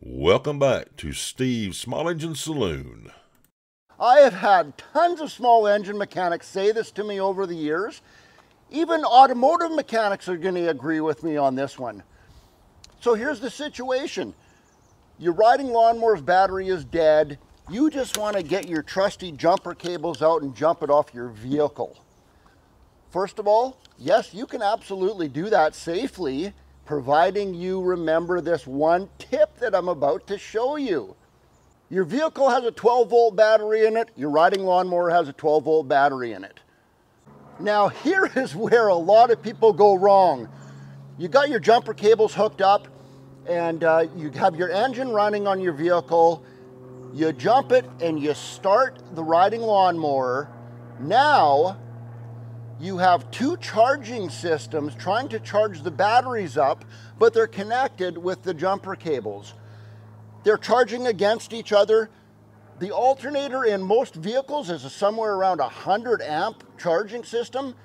Welcome back to Steve's Small Engine Saloon. I have had tons of small engine mechanics say this to me over the years. Even automotive mechanics are going to agree with me on this one. So here's the situation. Your riding lawnmower's battery is dead. You just want to get your trusty jumper cables out and jump it off your vehicle. First of all, yes, you can absolutely do that safely, providing you remember this one tip that I'm about to show you. Your vehicle has a 12-volt battery in it. Your riding lawnmower has a 12-volt battery in it. Now, here is where a lot of people go wrong. You got your jumper cables hooked up, and you have your engine running on your vehicle. You jump it, and you start the riding lawnmower. Now, you have two charging systems trying to charge the batteries up, but they're connected with the jumper cables. They're charging against each other. The alternator in most vehicles is somewhere around 100 amp charging system,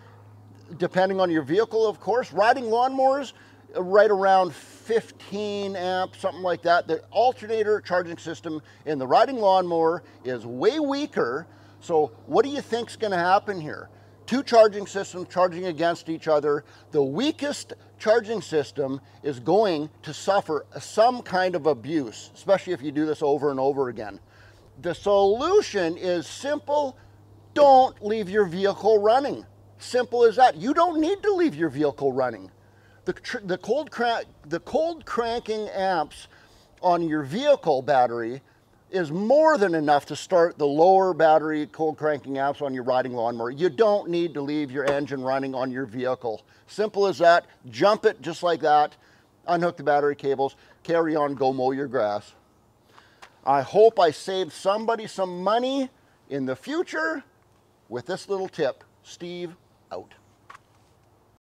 depending on your vehicle, of course. Riding lawnmowers, right around 15 amp, something like that. The alternator charging system in the riding lawnmower is way weaker. So what do you think is going to happen here? Two charging systems charging against each other. The weakest charging system is going to suffer some kind of abuse, especially if you do this over and over again. The solution is simple. Don't leave your vehicle running. Simple as that. You don't need to leave your vehicle running. The cold cranking amps on your vehicle battery is more than enough to start the lower battery cold cranking amps on your riding lawnmower. You don't need to leave your engine running on your vehicle. Simple as that. Jump it just like that. Unhook the battery cables. Carry on, go mow your grass. I hope I saved somebody some money in the future with this little tip. Steve, out.